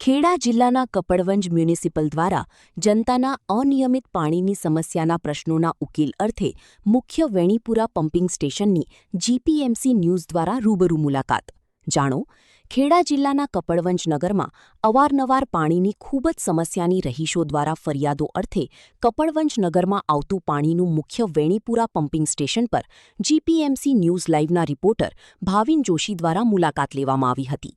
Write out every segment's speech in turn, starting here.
ખેડા જિલ્લાના કપડવંજ મ્યુનિસિપલ દ્વારા જનતાના અનિયમિત પાણીની સમસ્યાના પ્રશ્નોના ઉકેલ અર્થે મુખ્ય વેણીપુરા પમ્પિંગ સ્ટેશનની જીપીએમસી ન્યૂઝ દ્વારા રૂબરૂ મુલાકાત. જાણો, ખેડા જિલ્લાના કપડવંજ નગરમાં અવારનવાર પાણીની ખૂબ જ સમસ્યાની રહીશો દ્વારા ફરિયાદો અર્થે કપડવંજ નગરમાં આવતું પાણીનું મુખ્ય વેણીપુરા પમ્પિંગ સ્ટેશન પર જીપીએમસી ન્યૂઝ લાઇવના રિપોર્ટર ભાવિન જોશી દ્વારા મુલાકાત લેવામાં આવી હતી.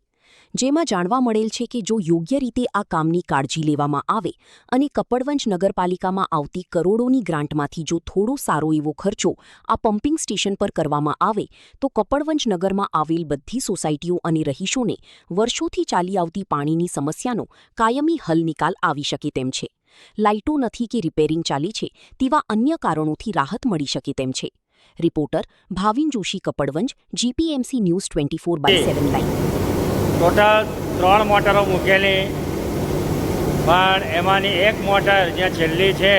જેમાં જાણવા મળેલ છે કે જો યોગ્ય રીતે આ કામની કાળજી લેવામાં આવે અને કપડવંજ નગરપાલિકામાં આવતી કરોડોની ગ્રાન્ટમાંથી જો થોડો સારો એવો ખર્ચો આ પમ્પિંગ સ્ટેશન પર કરવામાં આવે તો કપડવંજ નગરમાં આવેલ બધી સોસાયટીઓ અને રહીશોને વર્ષોથી ચાલી આવતી પાણીની સમસ્યાનો કાયમી હલ નિકાલ આવી શકે તેમ છે. લાઇટો નથી કે રિપેરિંગ ચાલી છે તેવા અન્ય કારણોથી રાહત મળી શકે તેમ છે. Reporter Bhavin Joshi, Kapadvanj, GPMC news 24/7 live. Total 3 મોટરો મૂકેલી, પણ એમાંની એક મોટર જ્યાં છેલ્લી છે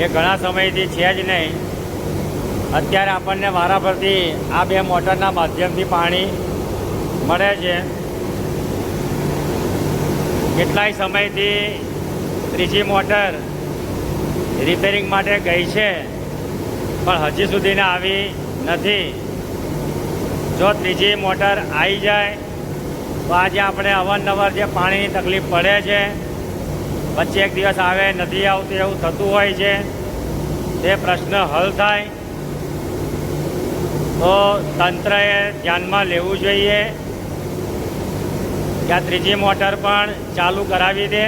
એ ઘણા સમયથી છે જ નહીં. અત્યારે આપણને વારાફરતી આ 2 મોટરના માધ્યમથી પાણી મળે છે. કેટલાય સમયથી ત્રીજી મોટર રિપેરિંગ માટે ગઈ છે, પણ હજી સુધીને આવી નથી. જો ત્રીજી મોટર આવી જાય તો આજે આપણે અવારનવાર જે પાણીની તકલીફ પડે છે, વચ્ચે એક દિવસ આવે નથી આવતું એવું થતું હોય છે, તે પ્રશ્ન હલ થાય તો તંત્રએ ધ્યાનમાં લેવું જોઈએ કે આ ત્રીજી મોટર પણ ચાલુ કરાવી દે,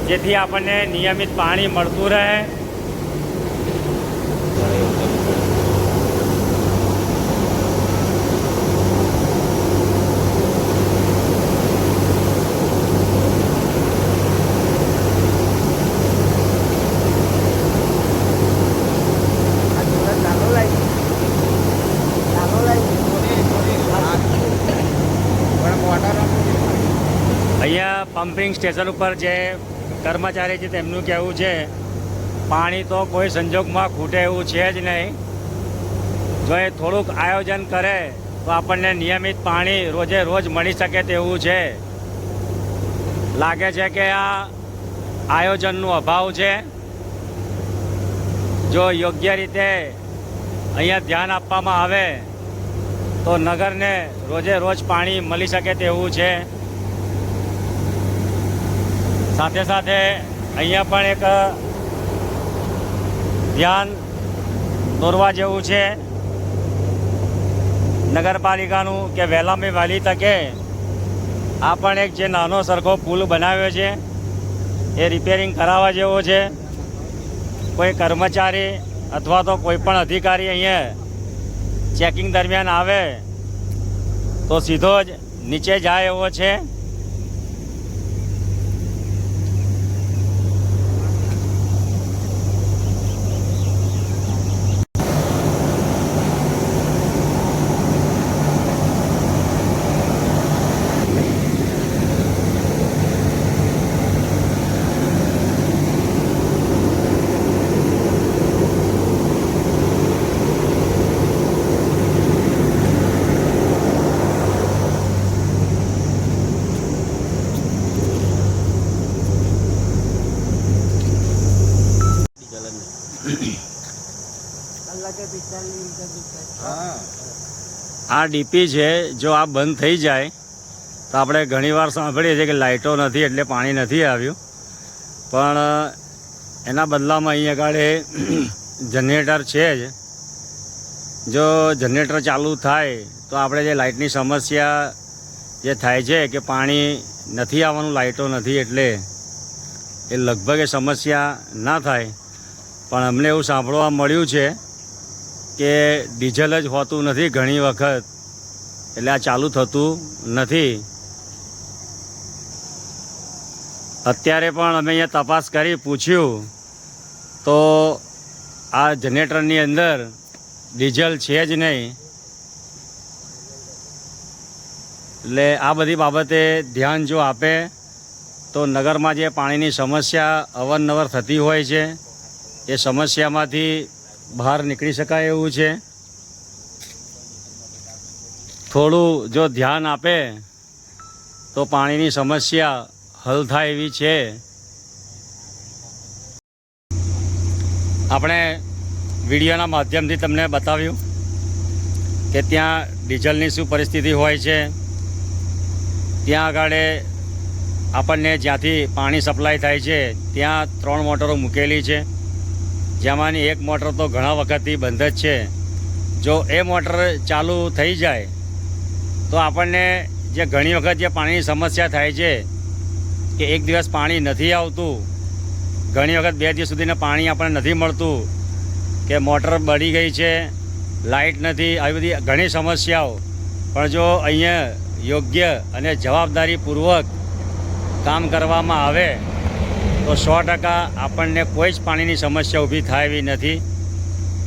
જેથી આપણને નિયમિત પાણી મળતું રહે. અહીંયા પમ્પિંગ સ્ટેશન ઉપર જે કર્મચારી છે તેમનું કહેવું છે પાણી તો કોઈ સંજોગમાં ખૂટે એવું છે જ નહીં. જો એ થોડુંક આયોજન કરે તો આપણને નિયમિત પાણી રોજે રોજ મળી શકે તેવું છે. લાગે છે કે આ આયોજનનો અભાવ છે. જો યોગ્ય રીતે અહીંયા ધ્યાન આપવામાં આવે તો નગરને રોજે રોજ પાણી મળી શકે તેવું છે. સાથે સાથે અહીંયા પણ એક ધ્યાન દોરવા જેવું છે નગરપાલિકાનું કે વહેલામાં વહેલી તકે આ પણ એક જે નાનો સરખો પુલ બનાવ્યો છે એ રિપેરિંગ કરાવવા જેવો છે. કોઈ કર્મચારી અથવા તો કોઈ પણ અધિકારી અહીંયા ચેકિંગ દરમિયાન આવે તો સીધો જ નીચે જાય એવો છે. આ ડીપી છે, જો આ બંધ થઈ જાય તો આપણે ઘણીવાર સાંભળીએ છીએ કે લાઇટો નથી એટલે પાણી નથી આવ્યું, પણ એના બદલામાં અહીં આગળ જનરેટર છે જ. જો જનરેટર ચાલુ થાય તો આપણે જે લાઇટની સમસ્યા જે થાય છે કે પાણી નથી આવવાનું, લાઇટો નથી, એટલે એ લગભગ એ સમસ્યા ના થાય. પણ અમને એવું સાંભળવા મળ્યું છે કે ડીઝલ જ હોતું નથી ઘણી વખત, એટલે આ ચાલુ થતું નથી. અત્યારે પણ અમે અહીંયા તપાસ કરી પૂછ્યું તો આ જનરેટરની અંદર ડીઝલ છે જ નહીં. એટલે આ બધી બાબતે ધ્યાન જો આપે તો નગરમાં જે પાણીની સમસ્યા અવારનવાર થતી હોય છે એ સમસ્યામાંથી બહાર નીકળી શકાય એવું છે. થોડું જો ધ્યાન આપે તો પાણીની સમસ્યા હલ થાય એવી છે. આપણે વિડીયોના માધ્યમથી તમને બતાવ્યું કે ત્યાં ડીઝલની શું પરિસ્થિતિ હોય છે. ત્યાં આગળ આપણને જ્યાંથી પાણી સપ્લાય થાય છે ત્યાં 3 મોટરો મૂકેલી છે, જેમાંની એક મોટર તો ઘણા વખતથી બંધ જ છે. જો એ મોટર ચાલુ થઈ જાય તો આપણને જે ઘણી વખત જે પાણીની સમસ્યા થાય છે કે એક દિવસ પાણી નથી આવતું, ઘણી વખત 2 દિવસ સુધીને પાણી આપણને નથી મળતું, કે મોટર બળી ગઈ છે, લાઇટ નથી, આવી બધી ઘણી સમસ્યાઓ. પણ જો અહીંયા યોગ્ય અને જવાબદારીપૂર્વક કામ કરવામાં આવે તો 100% આપણને કોઈ જ પાણીની સમસ્યા ઊભી થાય એવી નથી.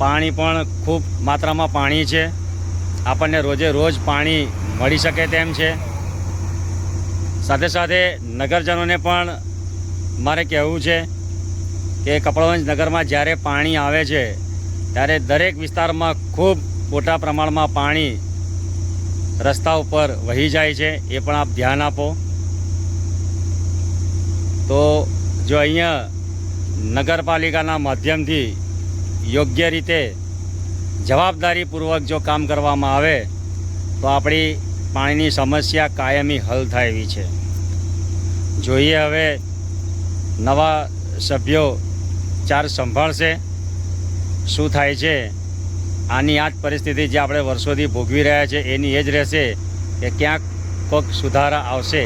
પાણી પણ ખૂબ માત્રામાં પાણી છે, આપણને રોજે રોજ પાણી મળી શકે તેમ છે. સાથે સાથે નગરજનોને પણ મારે કહેવું છે કે કપડવંજ નગરમાં જ્યારે પાણી આવે છે ત્યારે દરેક વિસ્તારમાં ખૂબ મોટા પ્રમાણમાં પાણી રસ્તા ઉપર વહી જાય છે, એ પણ આપ ધ્યાન આપો. તો જો અહીંયા નગરપાલિકાના માધ્યમથી યોગ્ય રીતે જવાબદારીપૂર્વક જો કામ કરવામાં આવે તો આપણી પાણીની સમસ્યા કાયમી હલ થાય એવી છે. જોઈએ હવે નવા સભ્યો ચાર્જ સંભાળશે શું થાય છે. આની આ જ પરિસ્થિતિ જે આપણે વર્ષોથી ભોગવી રહ્યા છે એની એ જ રહેશે કે ક્યાંક કોઈક સુધારા આવશે.